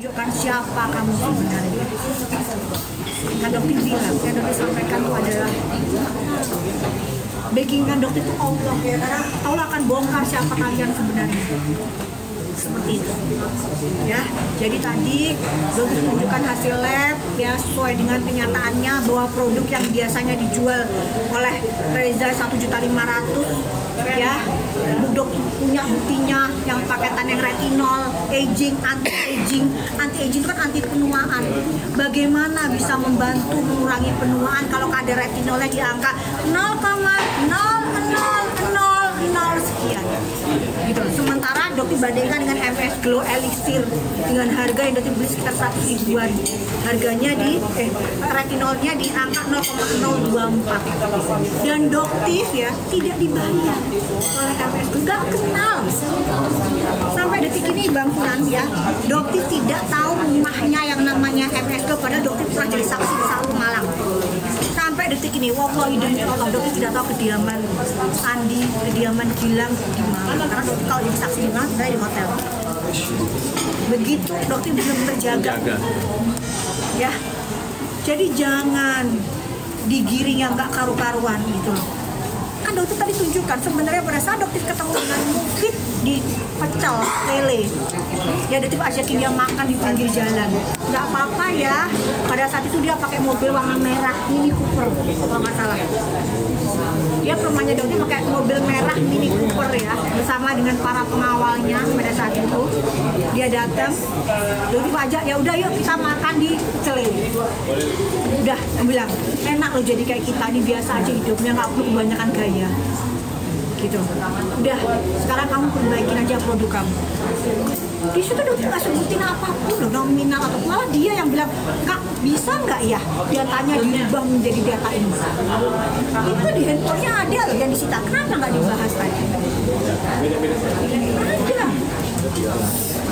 tunjukkan siapa kamu sebenarnya. Kan dokter bilang, yang dokter sampaikan itu adalah backingan dokter itu Allah, karena Allah akan bongkar siapa kalian sebenarnya. Seperti itu ya. Jadi tadi dokter tunjukkan hasil lab ya, sesuai dengan kenyataannya bahwa produk yang biasanya dijual oleh Reza 1.500.000 ya, dok punya buktinya yang paketan yang retinol, anti-aging itu kan anti penuaan. Bagaimana bisa membantu mengurangi penuaan kalau kadar retinolnya di angka 0,0000 sekian gitu. Sementara dokter bandingkan dengan MS Glow Elixir dengan harga yang dokter beli sekitar 100 ribuan, harganya di retinolnya di angka 0,024 dan dokter ya tidak dibayar oleh MS Glow, nggak kenal sampai detik ini Bang Funan ya. Dokter tidak tahu rumahnya yang namanya MS Glow, padahal dokter pernah jadi saksi di Saru Malang. Sampai detik ini, wallahi demi Allah, dokter tidak tahu kediaman Andi, kediaman Gilang di mana. Karena dokter kalau jadi saksi di mana, tidak di hotel. Begitu dokter belum terjaga. Ya, jadi jangan digiring yang nggak karu-karuan gitu loh. Kan dokter tadi tunjukkan sebenarnya pada saat dokter ketemu dengan Mufid di pecel lele ya, dokter ajakin dia makan di pinggir jalan, nggak apa-apa ya. Pada saat itu dia pakai mobil warna merah Mini Cooper kalau nggak salah, dia rumahnya dokter pakai mobil merah Mini Cooper ya, bersama dengan para pengawalnya. Pada saat itu dia datang, dokter ajak, ya udah yuk kita makan di pecel lele. Udah bilang enak loh jadi kayak kita ini, biasa aja hidupnya, nggak perlu kebanyakan gaya gitu. Udah, sekarang kamu perbaikin aja produk kamu. Di situ dokter nggak sebutin apapun loh, nominal atau malah dia yang bilang, Kak bisa nggak ya datanya diubah menjadi data ini? Itu di handphonenya ada loh yang disita, kenapa nggak dibahas tadi? Ada.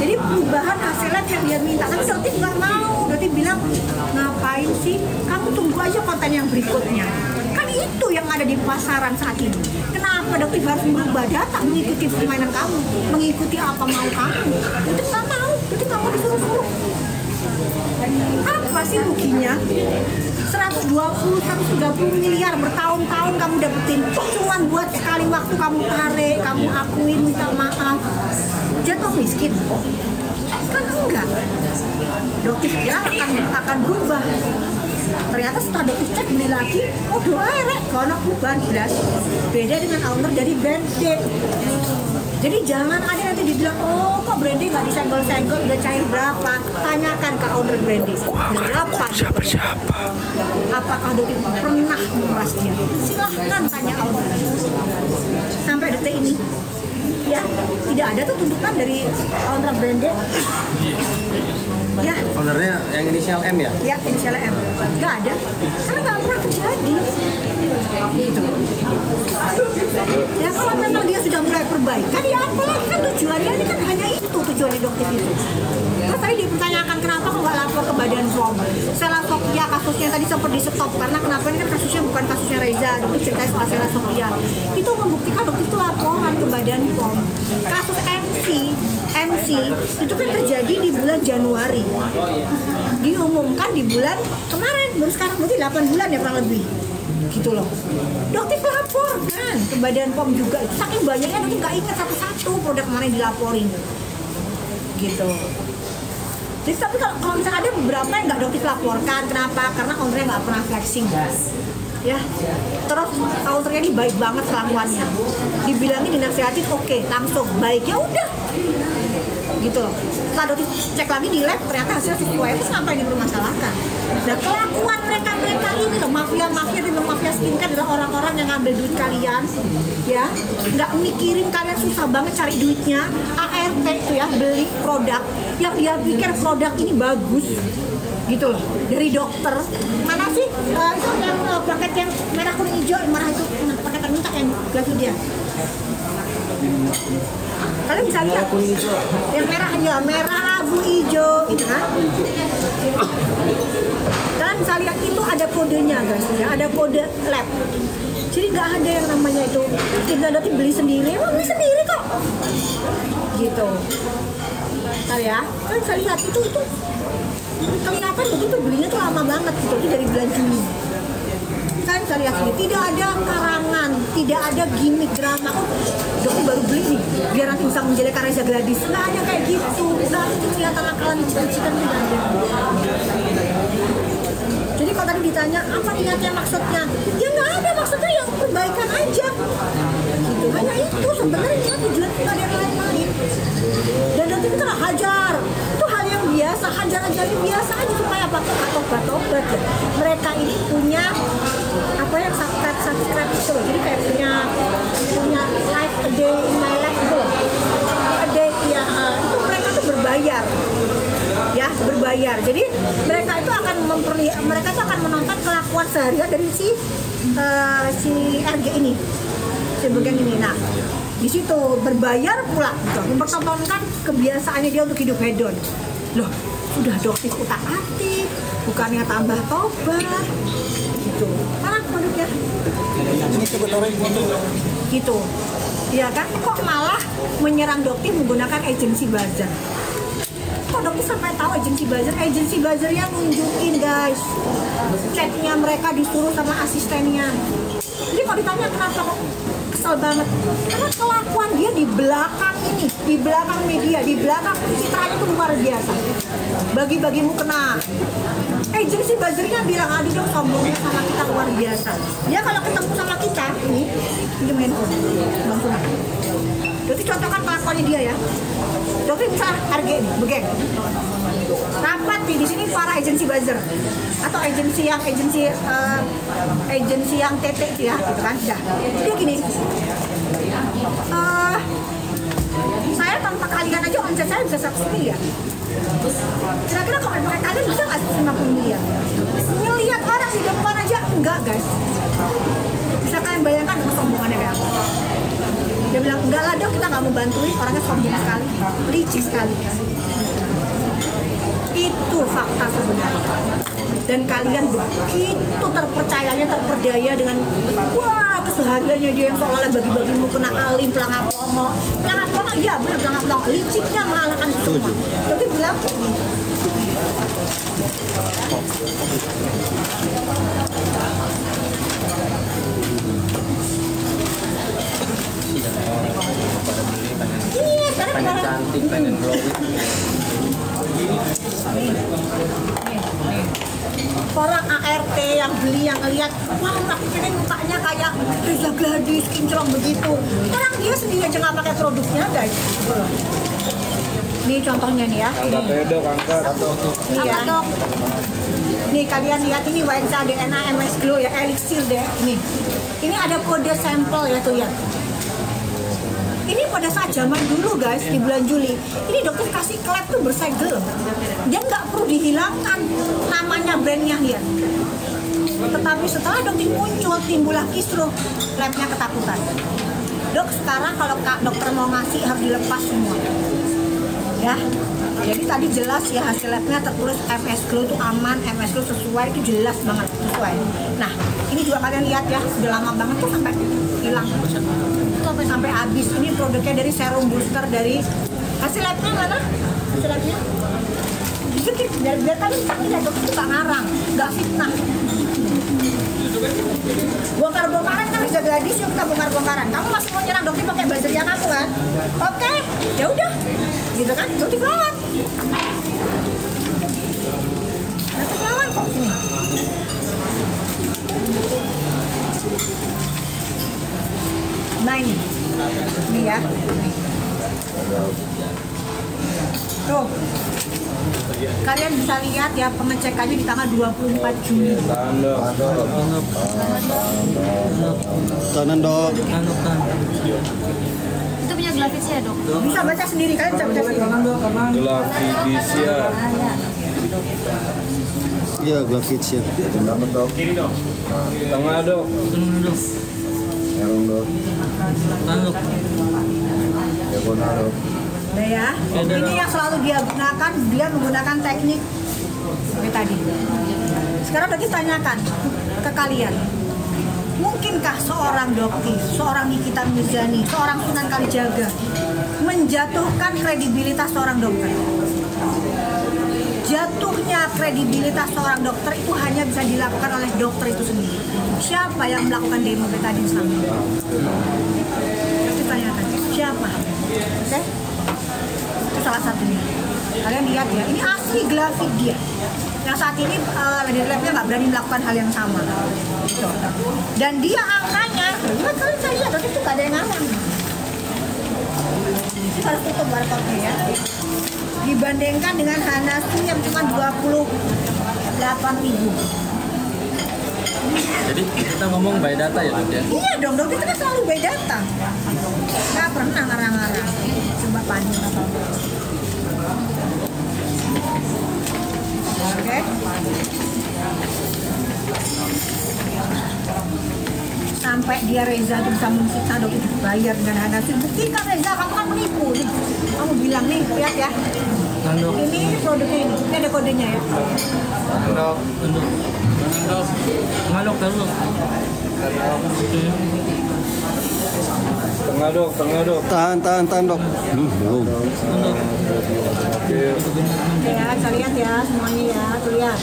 Jadi perubahan hasilnya yang dia minta, tapi dokter nggak mau. Dokter bilang, ngapain sih? Kamu tunggu aja konten yang berikutnya. Kan itu yang ada di pasaran saat ini. Kenapa dokter harus merubah data, mengikuti permainan kamu, mengikuti apa mau kamu? Dokter nggak mau, dokter nggak mau disuruh-suruh. Apa sih ruginya? 120-130 miliar bertahun-tahun kamu dapetin, cuman buat sekali waktu kamu tarik, kamu akuin, minta maaf, jatuh miskin? Kan enggak. Dokter kira akan berubah. Ternyata setelah dokter cek beli lagi, oh doa rek, kalau perubahan jelas. Beda dengan owner dari brand D. Jadi jangan ada nanti dibilang, oh kok branding nggak disenggol-senggol, udah cair berapa? Tanyakan ke owner branding, berapa? Siapa? Apakah dokter pernah menguras dia? Silahkan tanya owner. Sampai detik ini, ya tidak ada tuh tuntutan dari owner branding. Ya. Ownernya yang inisial M ya? Ya, inisial M. Nggak ada, karena nggak pernah terjadi. Gitu. Ya kalau memang dia sudah mulai perbaikan, ya apalagi kan tujuannya ini kan hanya itu tujuannya dokter itu. Terus tadi dipertanyakan kenapa kok nggak lapor ke Badan POM. Sela Sofia kasusnya tadi sempat di stop karena kenapa ini kan kasusnya bukan kasusnya Reza, dokter cerita soal Sela Sofia. Itu membuktikan dokter itu laporan ke Badan POM. Kasus MC itu kan terjadi di bulan Januari, diumumkan di bulan kemarin, baru sekarang berarti 8 bulan ya kurang lebih gitu loh. Dokter lapor kan ke Badan POM juga, saking banyaknya dokter nggak ingat satu-satu produk kemarin dilaporin gitu. Jadi tapi kalau misalnya ada beberapa yang nggak dokter laporkan, kenapa? Karena ownernya nggak pernah flexing ya. Terus ownernya ini baik banget kelakuannya, dibilangin dinasihatin oke, langsung baik, ya udah gitu loh. Setelah dokter cek lagi di lab ternyata hasil sesuai, itu ngapain dipermasalahkan? Nah kelakuan mereka ini loh, mafia skincare adalah orang-orang yang ngambil duit kalian ya, nggak mikirin kalian susah banget cari duitnya. ART itu ya, beli produk yang dia pikir produk ini bagus gitu loh, dari dokter. Mana sih itu yang paket yang merah kuning hijau, marah itu paket minta yang gaji dia. Kalian bisa lihat yang merah ya, merah abu hijau gitu kan. Kalian bisa lihat itu ada kodenya guys ya, ada kode lab. Jadi nggak ada yang namanya itu kita nanti beli sendiri, beli sendiri kok gitu. ya, kan saya lihat itu kelihatan begitu belinya tuh lama banget gitu, itu dari bulan Juni. Kan saya lihat sini, tidak ada karangan, tidak ada gimmick drama. Oh, dokter baru beli nih, biar nanti bisa menjelekkan Reza Gladys. Nggak ada kayak gitu, nggak itu kelihatan akalan licik-licikan tidak ada. Jadi kalau tadi ditanya apa niatnya maksudnya, ya nggak ada maksudnya, yang perbaikan aja. Gitu. Hanya itu sebenarnya tujuan kita ada yang lain-lain. Dan nanti kita hajar, itu hal yang biasa, hajar-hajarin biasa aja supaya apa? Obat-obat ya. Mereka ini punya apa yang subscribe gitu loh. Jadi kayak punya life a day in my life gitu loh. A day ya itu mereka tuh berbayar. Ya, berbayar. Jadi mereka itu akan menonton kelakuan seharian dari si RG ini. Si bagian ini. Nah, di situ berbayar pula gitu. Mempertontonkan kebiasaannya dia untuk hidup hedon. Loh, sudah dokter utak-atik, bukannya tambah tobat gitu. Mana produknya? Ini sebetulnya Gitu. Ya kan, kok malah menyerang dokter menggunakan agensi buzzer. Kok dokter sampai tahu agensi buzzer yang nunjukin guys chatnya mereka disuruh sama asistennya. Jadi kalau ditanya kenapa kok kesel banget, karena kelakuan dia di belakang ini, di belakang media, di belakang citranya itu luar biasa. Bagi-bagi mukena. Agensi buzzernya bilang aduh dong sombongnya sama kita luar biasa. Dia kalau ketemu sama kita ini handphone bangkuan. Jadi contohkan kelakuannya dia ya. Jadi misalnya harga ini, begeng. Rapat nih di sini para agensi buzzer atau agensi yang TT ya, gitu kan? Dah. Dia gini. Saya tanpa kalian aja omset saya bisa 100 miliar. Kira-kira kalau pakai kalian bisa nggak 50 miliar? Ngelihat orang di depan aja enggak guys. Bisa kalian bayangkan kesombongannya kayak apa? Dia bilang enggak lah dong, kita nggak mau bantuin, orangnya sombong sekali, licik sekali. Itu fakta sebenarnya. Dan kalian begitu terperdaya dengan wah kesehariannya dia yang seolah-olah bagi-bagi mau kena alim, pelangap longo, iya benar pelangap longo, liciknya mengalahkan semua. Jadi bilang iya, pengen cantik, pengen glowing. Orang ART yang beli, yang lihat, wah aku pengen mukanya kayak Reza Gladys, kinclong begitu. Orang dia sendiri aja nggak pakai produknya guys. Ini contohnya nih ya. angkat dok, angkat. Nih ya. Nih kalian lihat ini WNC DNA MS Glow ya, elixir deh. Ini ada kode sampel ya tuh ya. Ini pada saat zaman dulu guys, di bulan Juli, ini dokter kasih klep tuh bersegel. Dia nggak perlu dihilangkan namanya brandnya ya. Tetapi setelah dokter muncul, timbullah kisruh, klepnya ketakutan. Dok, sekarang kalau dokter mau ngasih harus dilepas semua. Ya, jadi tadi jelas ya hasil labnya tertulis MS Glow itu aman, MS Glow sesuai, itu jelas banget sesuai. Nah, ini juga kalian lihat ya, sudah lama banget tuh sampai hilang. Sampai habis. Ini produknya dari serum booster dari hasil labnya mana? Hasil labnya? Biar kalian tidak dokter itu gak ngarang, gak fitnah. Bongkar-bongkaran kan bisa Gladys, yuk kita bongkar-bongkaran. Kamu masih mau nyerang dokter pakai buzzer yang aku kan? Oke, ya udah, gitu kan? Dokter lawan. Dokter lawan kok sini. Nah ini ya. Tuh, kalian bisa lihat ya pengecekannya di tanggal 24 Juni. Kanan dok. Itu punya Glavits ya dok? Bisa baca sendiri, kalian bisa baca sendiri. Glavisia. Iya, Glavits ya. Kiri dong. Tengah dok. Erong dok. Nah ya, ini yang selalu dia gunakan, dia menggunakan teknik seperti tadi. Sekarang kita tanyakan ke kalian, mungkinkah seorang dokter, seorang Nikita Mirzani, seorang Sunan Kalijaga menjatuhkan kredibilitas seorang dokter. Jatuhnya kredibilitas seorang dokter itu hanya bisa dilakukan oleh dokter itu sendiri. Siapa yang melakukan demo betadine selama ini? Kita tanyakan, siapa? Oke? Itu salah satunya. Kalian lihat ya, ini asli grafik dia. Yang saat ini di labnya nggak berani melakukan hal yang sama. Gitu. Dan dia angkanya, bukan kalian saya lihat, itu nggak ada yang aman. Ini harus tutup barcode ya. Dibandingkan dengan Hanafi yang cuma 28.000. Jadi kita ngomong by data ya dok ya? Iya dong, dok kita kan selalu by data. Nggak pernah ngarang-ngarang. Coba panjang apa? Oke. Sampai dia Reza itu bisa mensiksa dok itu bayar dengan Hanafi. Buktikan Reza, kamu kan menipu nih. Kamu bilang nih, lihat ya. Ini produknya ini ada kodenya ya. Dok, dok, ngalok dulu. Tengah dok. Tahan dok. Belum. Oke ya, kita lihat ya semuanya ya, tuh lihat.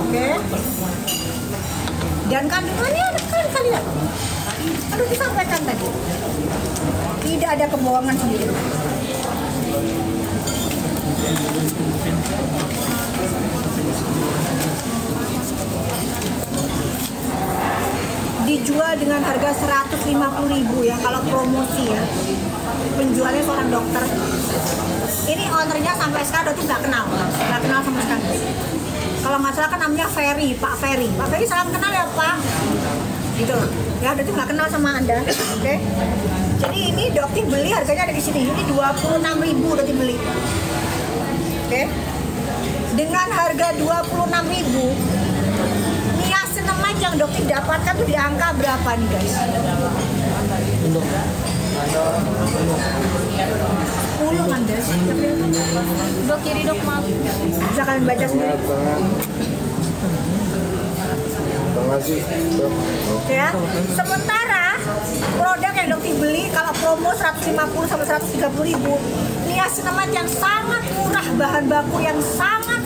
Oke. Dan kandungannya kan lihat. Harus disampaikan tadi. Tidak ada kebohongan sendiri. Dijual dengan harga 150.000 ya kalau promosi ya. Penjualnya seorang dokter. Ini ownernya sampai sekarang dokter nggak kenal sama sekali. Kalau nggak salah kan namanya Ferry, Pak Ferry. Pak Ferry salam kenal ya Pak. Gitu ya, dokter nggak kenal sama Anda, oke? Jadi ini dokter beli harganya ada di sini. Ini 26.000 dokter beli. Oke. Dengan harga 26.000, niacinamide yang dokter dapatkan tuh di angka berapa nih guys? 10 kan guys? Dok kiri dok maaf. Bisa kalian baca sendiri. Ya. Sementara produk yang dokter beli kalau promo 150 sampai 130.000, niacinamide yang sangat murah, bahan baku yang sangat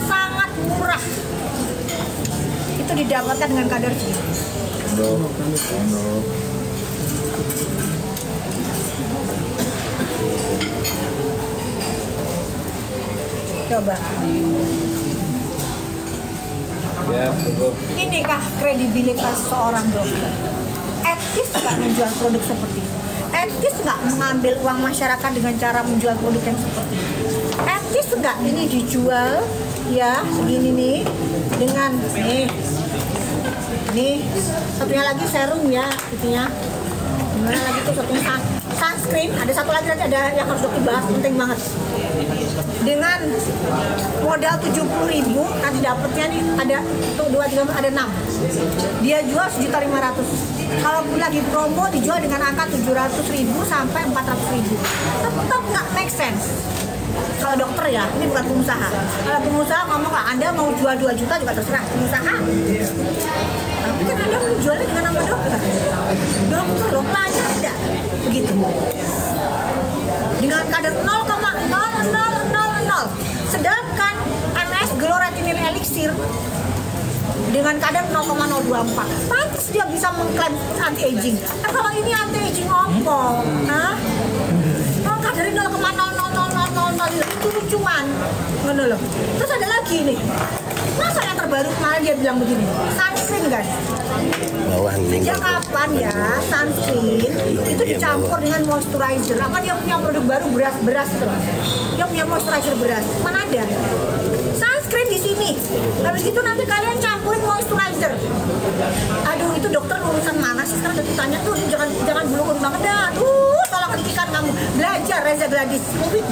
murah itu didapatkan dengan kadar segitu. Coba. Ya, betul. Inikah kredibilitas seorang dokter? Etis nggak menjual produk seperti itu? Etis nggak mengambil uang masyarakat dengan cara menjual produk yang seperti itu? Etis nggak ini dijual ya segini nih dengan nih satunya lagi serum ya itunya, gimana lagi tuh satunya sunscreen, ada satu lagi nanti ada yang harus dokter bahas penting banget. Dengan modal 70.000 nanti dapatnya nih ada tuh 2, 3, ada 6. Dia jual 1.500.000. Kalau lagi promo dijual dengan angka 700.000 sampai 400.000. Tetap nggak make sense. Kalau dokter ya, ini bukan pengusaha. Kalau pengusaha ngomong lah, Anda mau jual 2 juta juga terserah pengusaha. Tapi kan Anda menjualnya dengan nama dokter. Dokter loh, pelajar tidak begitu. Dengan kadar 0,0000. Sedangkan MS Glow Retinol Elixir dengan kadar 0,024. Pantas dia bisa mengklaim anti-aging. Nah, kalau ini anti-aging ngomong, nah, kadarnya 0,00000 itu lucuan, ngono loh. Terus ada lagi nih, masa yang terbaru kemarin dia bilang begini, sunscreen guys. Sejak kapan ya sunscreen itu dicampur dengan moisturizer? Apa dia punya produk baru beras terus? Dia punya moisturizer beras, mana ada? Sunscreen di sini. Habis itu nanti kalian campurin moisturizer. Aduh itu dokter urusan mana sih sekarang udah ditanya tuh jangan bulu banget dah. Aduh tolong hentikan kamu. Belajar Reza Gladys.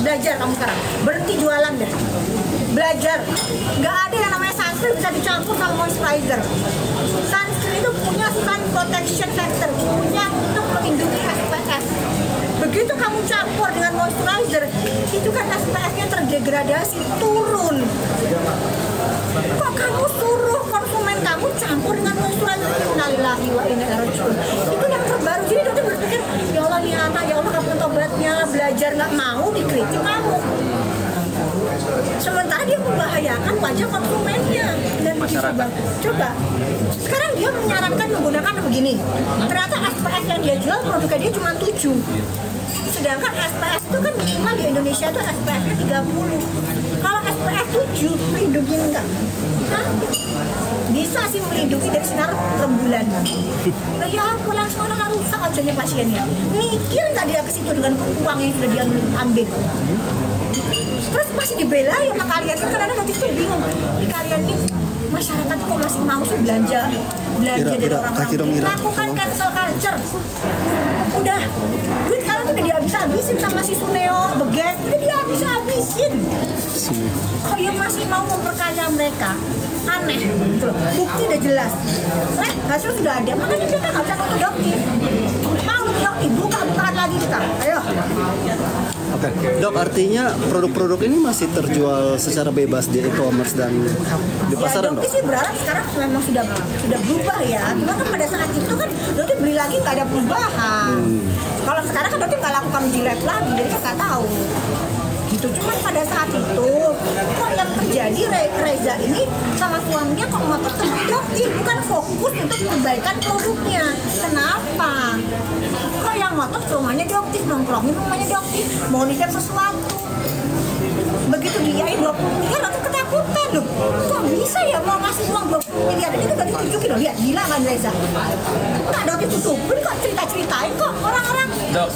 Belajar kamu sekarang. Berhenti jualan deh. Belajar. Nggak ada yang namanya sunscreen bisa dicampur sama moisturizer. Sunscreen itu punya sun protection factor, punya untuk melindungi SPF. Begitu kamu campur dengan moisturizer, itu kan SPF-nya terdegradasi, turun. Kok kamu suruh konsumen kamu campur dengan moisturizer? Innalillahi wa inna ilaihi raji'un. Itu yang terbaru. Jadi dokter berpikir, ya Allah nih anak, ya Allah kapan obatnya, belajar nggak mau dikritik kamu. Sementara dia membahayakan wajah konsumennya dan masyarakat. Coba sekarang dia menyarankan menggunakan begini. Ternyata SPS yang dia jual produknya dia cuma 7. Sedangkan SPS itu kan minimal di Indonesia itu SPS-nya 30. Kalau SPS 7 melindungi enggak? Hah? Bisa sih melindungi dari sinar rembulan. Nah ya aku langsung akan rusak wajahnya pasiennya. Mikir nggak dia ke situ dengan uang yang sudah dia ambil? Terus masih dibela ya sama kalian kan kadang-kadang nanti tuh bingung. Di kalian nih masyarakat kok masih mau sih belanja dari orang-orang. Lakukan cancel culture. Udah duit kalian udah dihabis-habisin sama si Suneo Beges, udah dihabis-habisin. Kok yang masih mau memperkaya mereka? Aneh gitu. Bukti udah jelas. Hasil sudah ada, makanya kita nggak bisa produktif. Mau produktif, buka-bukaan lagi kita. Ayo. Oke, Dok, artinya produk-produk ini masih terjual secara bebas di e-commerce dan di pasaran, Dok? Ya, sih berharap sekarang memang sudah berubah ya. Cuma kan pada saat itu kan Doti beli lagi nggak ada perubahan. Kalau sekarang kan Doti nggak lakukan uji lab lagi, jadi kan nggak tahu. Gitu. Cuman pada saat itu kok yang terjadi Reza ini sama suaminya kok ngotot tentang Dokti, bukan fokus untuk perbaikan produknya. Kenapa? Kok yang ngotot rumahnya Dokti, nongkrongin rumahnya Dokti, mau nitip sesuatu. Begitu diain 20 miliar nanti ketakutan loh. Kok bisa ya mau ngasih uang 20 miliar? Ini udah ditunjukin loh, lihat gila kan Reza. Nggak Dokti tutupin kok, cerita-ceritain kok orang-orang. Dok,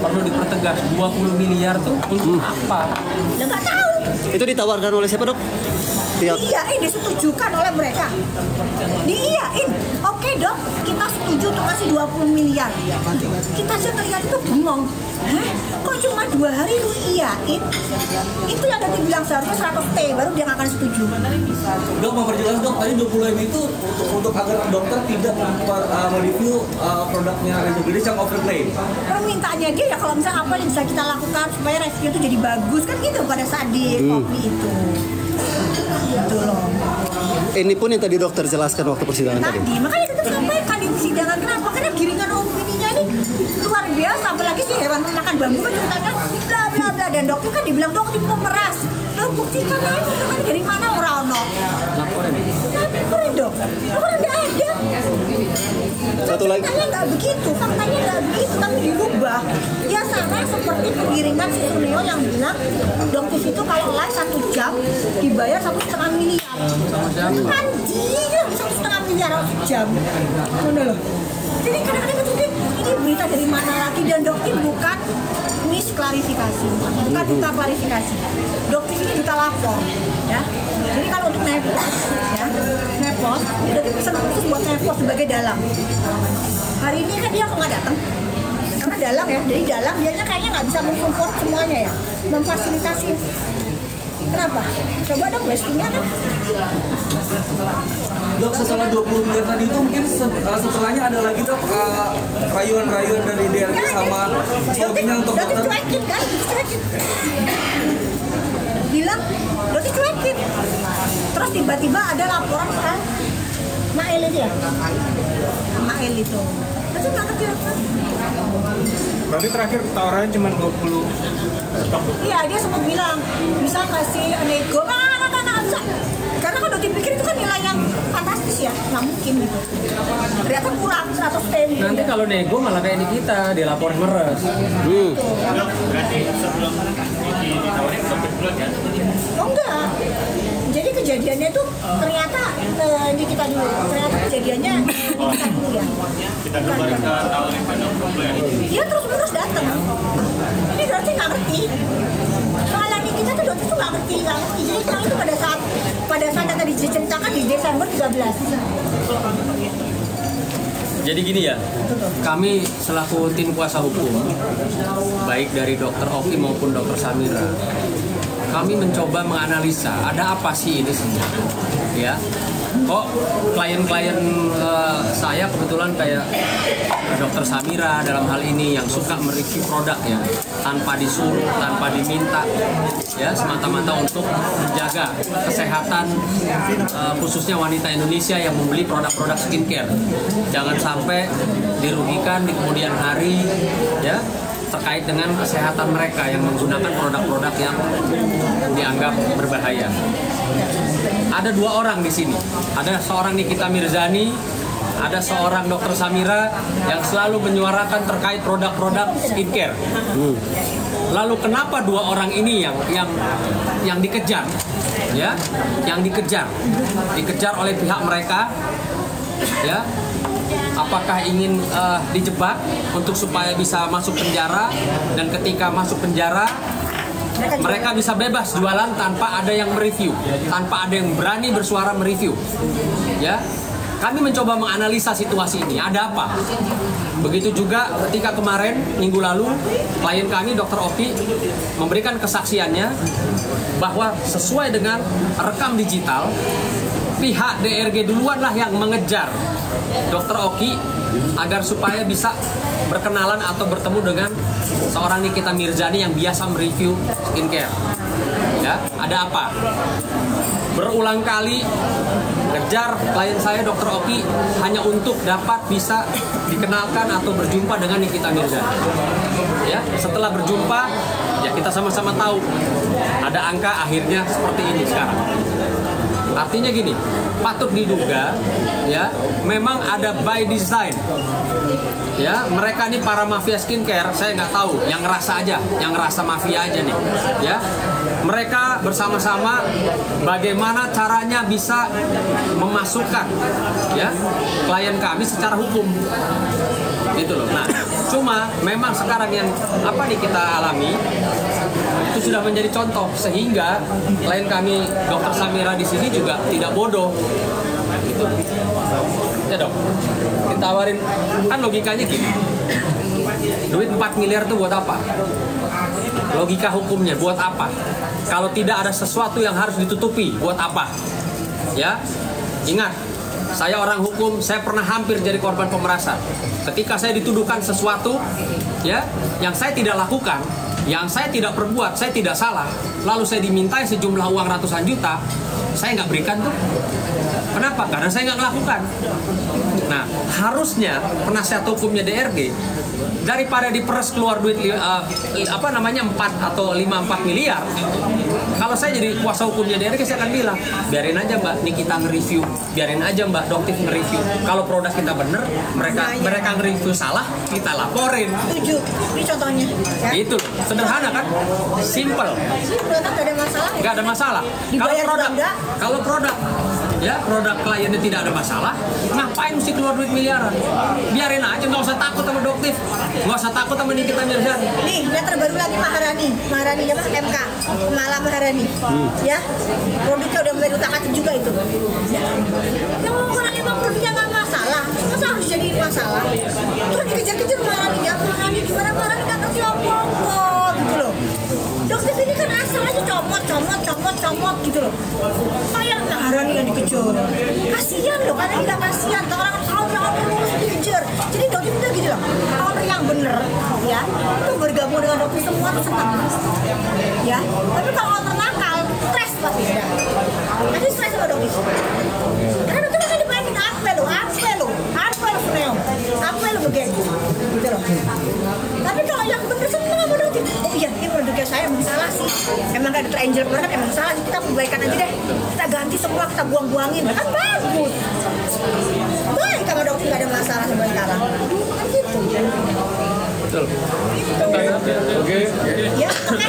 perlu dipertegas 20 miliar tuh untuk apa? Ya nggak tahu. Itu ditawarkan oleh siapa, Dok? Diiyain, disetujukan oleh mereka. Diiyain. Oke Dok, kita setuju untuk kasih 20 miliar. Kita aja ngeliat itu bengong. Hah? Kok cuma 2 hari lu iyain? Itu yang tadi bilang seharusnya 100 T baru dia nggak akan setuju. Dok, mau perjelas Dok, tadi 20 M itu untuk agar dokter tidak mereview produknya Reza Gladys yang overclaim. Permintaannya dia ya kalau misalnya apa yang bisa kita lakukan supaya review itu jadi bagus kan gitu pada saat di kopi itu. Gitu loh. Ini pun yang tadi dokter jelaskan waktu persidangan tadi. Makanya kita sampaikan di persidangan kenapa? Karena giringan opininya ini luar biasa. Apalagi si hewan makan bambu kan ceritanya bla bla bla dan dokter kan dibilang dokter pemeras. Lo buktikan aja itu kan dari mana orang-orang. Laporin dong. Laporin nggak ada. Satu lagi. Faktanya nggak begitu, tapi dirubah. Ya sama seperti penggiringan si Suneo yang bilang dokter itu kalau live 1 jam dibayar 1,5 miliar. Kan dia 1,5 miliar 1 jam. Mana loh? Jadi kadang-kadang itu ini berita dari mana lagi dan dokter bukan misklarifikasi, bukan duta klarifikasi. Dokter ini duta lapor, ya. Jadi kalau untuk nepos, ya, nepos, jadi pesan khusus buat nepos sebagai dalang. Hari ini kan dia kok nggak datang, karena dalang ya. Jadi dalang dianya kayaknya nggak bisa mensupport semuanya ya, memfasilitasi. Kenapa? Coba dong listingnya kan. Dok, setelah 20 miliar tadi itu mungkin setelahnya ada lagi Dok rayuan-rayuan dari DRG sama lobbynya untuk dokter. Cuekin kan, cuekin. Bilang, Doti cuekin. Terus tiba-tiba ada laporan kan Mael itu ya? Mael itu. Itu nggak ngerti apa. Berarti terakhir tawarannya cuma 20 stok. Iya, dia sempat bilang bisa kasih nego, nggak bisa. Karena kan Doti pikir itu kan nilai yang fantastis ya, nggak mungkin gitu. Ternyata kurang 100 T. Nanti kalau nego malah kayak di kita, dilaporin meres. Berarti sebelum ditawarin sampai bulan ya? Oh enggak. Jadi kejadiannya tuh ternyata di kita dulu. Ternyata kejadiannya di kita dulu ya. Kita dulu baru ke tawarin pada bulan. Dia terus-menerus datang. Ini berarti nggak ngerti. Soalnya di kita tuh dokter tuh nggak ngerti. Jadi kalau itu pada saat yang tadi diceritakan di Desember 13. Jadi gini ya, kami selaku tim kuasa hukum, baik dari Dokter Oki maupun Dokter Samira, kami mencoba menganalisa ada apa sih ini sebenarnya, ya. Kok klien-klien saya kebetulan kayak Dokter Samira dalam hal ini yang suka mereview produk ya, tanpa disuruh, tanpa diminta, ya semata-mata untuk menjaga kesehatan khususnya wanita Indonesia yang membeli produk-produk skincare. Jangan sampai dirugikan di kemudian hari, ya. terkait dengan kesehatan mereka yang menggunakan produk-produk yang dianggap berbahaya. Ada 2 orang di sini. Ada seorang Nikita Mirzani, ada seorang Dr. Samira yang selalu menyuarakan terkait produk-produk skincare. Lalu kenapa 2 orang ini yang dikejar? Ya, yang dikejar oleh pihak mereka, ya. Apakah ingin dijebak untuk supaya bisa masuk penjara, dan ketika masuk penjara mereka bisa bebas jualan tanpa ada yang mereview, tanpa ada yang berani bersuara mereview. Ya, kami mencoba menganalisa situasi ini, ada apa? Begitu juga ketika kemarin minggu lalu klien kami Dr. Oki memberikan kesaksiannya bahwa sesuai dengan rekam digital, pihak DRG duluanlah yang mengejar Dr. Oki agar supaya bisa berkenalan atau bertemu dengan seorang Nikita Mirzani yang biasa mereview skincare. Ya, ada apa? Berulang kali kejar klien saya Dr. Oki hanya untuk dapat bisa dikenalkan atau berjumpa dengan Nikita Mirzani. Ya, setelah berjumpa, ya kita sama-sama tahu ada angka akhirnya seperti ini sekarang. Artinya gini, patut diduga ya memang ada by design. Ya, mereka ini para mafia skincare, saya nggak tahu, yang ngerasa aja, yang ngerasa mafia aja nih. Ya, mereka bersama-sama bagaimana caranya bisa memasukkan ya klien kami secara hukum. Gitu loh. Nah, cuma memang sekarang yang apa nih kita alami itu sudah menjadi contoh, sehingga klien kami Dr. Samira di sini juga tidak bodoh. Gitu. Ya dok, ditawarin, kan logikanya gini, duit 4 miliar itu buat apa? Logika hukumnya buat apa? Kalau tidak ada sesuatu yang harus ditutupi, buat apa? Ya, ingat, saya orang hukum, saya pernah hampir jadi korban pemerasan. Ketika saya dituduhkan sesuatu, ya, yang saya tidak lakukan, yang saya tidak perbuat, saya tidak salah, lalu saya dimintai sejumlah uang ratusan juta, saya nggak berikan tuh. Kenapa? Karena saya nggak melakukan. Nah, harusnya penasihat hukumnya DRG daripada diperes keluar duit 4 atau 5 miliar. Kalau saya jadi kuasa hukumnya DRG, saya akan bilang, biarin aja Mbak Nikita nge-review, biarin aja Mbak Doktif nge-review. Kalau produk kita bener, mereka nge-review salah, kita laporin. Setuju. Ini contohnya. Ya. Itu sederhana kan? Simple. Simple kan, gak ada masalah. Nggak ada masalah. Kalau produk, ya produk kliennya tidak ada masalah, ngapain mesti keluar duit miliaran? Biarin aja, nggak usah takut sama Doktif, nggak usah takut sama Nikita Mirzani. Nih, yang terbaru lagi Maharani apa MK, Malah Maharani, ya produknya udah mulai utak-atik juga itu. Ya. Yang orang emang produknya nggak masalah, masa harus jadi masalah? Terus dikejar-kejar Maharani, ya Maharani gimana? Maharani nggak ngerti apa-apa gitu loh. Dokter ini kan asal aja comot gitu loh. Kayak Maharani yang dikejar. Kasihan loh, karena nggak kasihan. Orang terus dikejar. Jadi dokter itu gitu loh. Orang yang bener, ya, itu bergabung dengan dokter semua tuh senang. Ya, tapi kalau orang nakal, stres pasti ya. Nanti stres sama dokter. Karena dokter kan dibayangin apa lo Suneo, apa lo begitu, gitu loh. Tapi kalau yang bener senang sama dokter, oh iya, ini produknya saya emang salah sih. Emang gak ada angel produk, emang salah sih. Kita perbaikan aja deh. Kita ganti semua, kita buang-buangin, kan bagus. Baik kalau dokter gak ada masalah sebenarnya. Kan gitu. Betul. Oke. Ya, oke.